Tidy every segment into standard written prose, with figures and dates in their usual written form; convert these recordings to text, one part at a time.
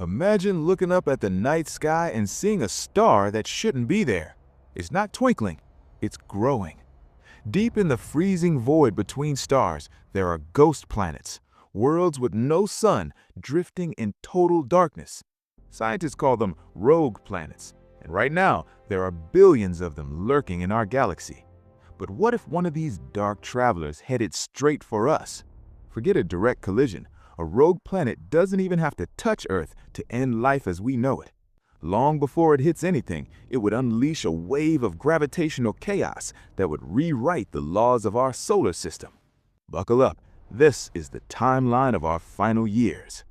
Imagine looking up at the night sky and seeing a star that shouldn't be there. It's not twinkling, it's growing. Deep in the freezing void between stars, there are ghost planets, worlds with no sun drifting in total darkness. Scientists call them rogue planets, and right now there are billions of them lurking in our galaxy. But what if one of these dark travelers headed straight for us? Forget a direct collision. A rogue planet doesn't even have to touch Earth to end life as we know it. Long before it hits anything, it would unleash a wave of gravitational chaos that would rewrite the laws of our solar system. Buckle up. This is the timeline of our final years.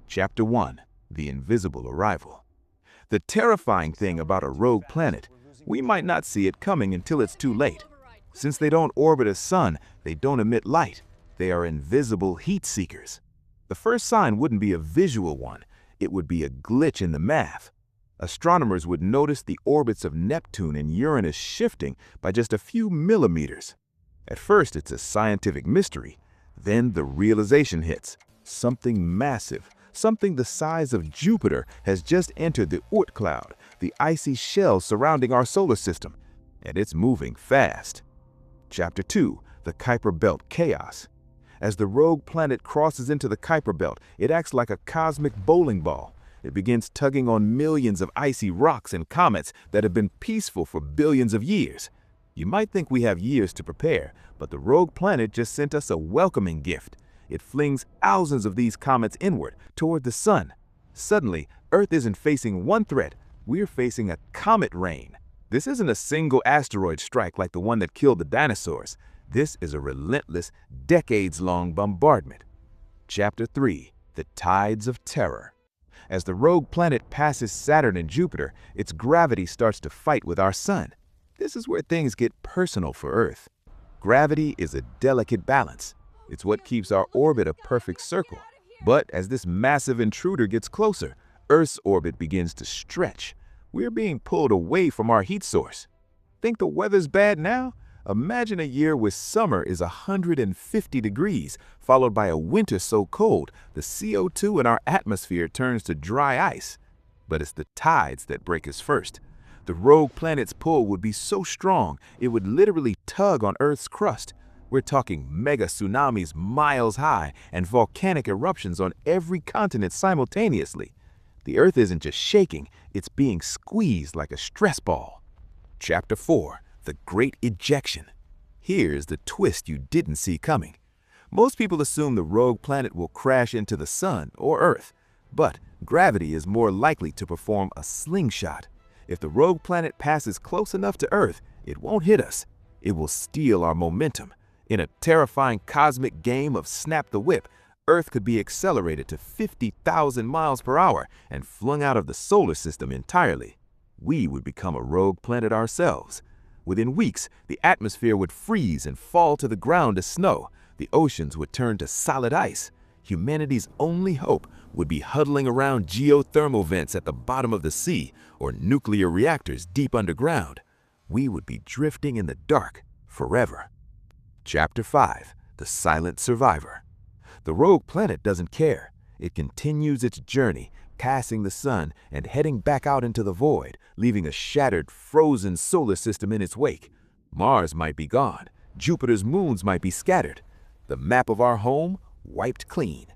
Chapter 1. The Invisible Arrival. The terrifying thing about a rogue planet, we might not see it coming until it's too late. Since they don't orbit a sun, they don't emit light. They are invisible heat seekers. The first sign wouldn't be a visual one, it would be a glitch in the math. Astronomers would notice the orbits of Neptune and Uranus shifting by just a few millimeters. At first, it's a scientific mystery. Then the realization hits. Something massive, something the size of Jupiter has just entered the Oort cloud, the icy shell surrounding our solar system, and it's moving fast. Chapter 2. The Kuiper Belt Chaos. As the rogue planet crosses into the Kuiper Belt, it acts like a cosmic bowling ball. It begins tugging on millions of icy rocks and comets that have been peaceful for billions of years. You might think we have years to prepare, but the rogue planet just sent us a welcoming gift. It flings thousands of these comets inward, toward the sun. Suddenly, Earth isn't facing one threat, we're facing a comet rain. This isn't a single asteroid strike like the one that killed the dinosaurs. This is a relentless, decades-long bombardment. Chapter 3. The Tides of Terror. As the rogue planet passes Saturn and Jupiter, its gravity starts to fight with our sun. This is where things get personal for Earth. Gravity is a delicate balance. It's what keeps our orbit a perfect circle. But as this massive intruder gets closer, Earth's orbit begins to stretch. We're being pulled away from our heat source. Think the weather's bad now? Imagine a year where summer is 150 degrees, followed by a winter so cold the CO2 in our atmosphere turns to dry ice. But it's the tides that break us first. The rogue planet's pull would be so strong, it would literally tug on Earth's crust. We're talking mega tsunamis miles high and volcanic eruptions on every continent simultaneously. The Earth isn't just shaking, it's being squeezed like a stress ball. Chapter 4. The Great Ejection. Here's the twist you didn't see coming. Most people assume the rogue planet will crash into the sun or Earth, but gravity is more likely to perform a slingshot. If the rogue planet passes close enough to Earth, it won't hit us. It will steal our momentum. In a terrifying cosmic game of snap the whip, Earth could be accelerated to 50,000 miles per hour and flung out of the solar system entirely. We would become a rogue planet ourselves. Within weeks, the atmosphere would freeze and fall to the ground as snow. The oceans would turn to solid ice. Humanity's only hope would be huddling around geothermal vents at the bottom of the sea or nuclear reactors deep underground. We would be drifting in the dark forever. Chapter 5. The Silent Survivor. The rogue planet doesn't care. It continues its journey, passing the sun and heading back out into the void, leaving a shattered, frozen solar system in its wake. Mars might be gone. Jupiter's moons might be scattered. The map of our home wiped clean.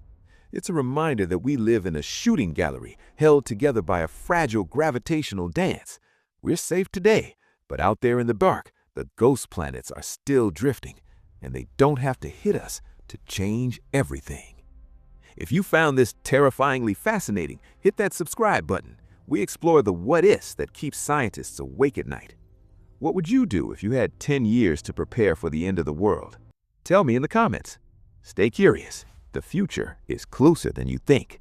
It's a reminder that we live in a shooting gallery held together by a fragile gravitational dance. We're safe today, but out there in the dark, the ghost planets are still drifting, and they don't have to hit us to change everything. If you found this terrifyingly fascinating, hit that subscribe button. We explore the what-ifs that keep scientists awake at night. What would you do if you had 10 years to prepare for the end of the world? Tell me in the comments. Stay curious. The future is closer than you think.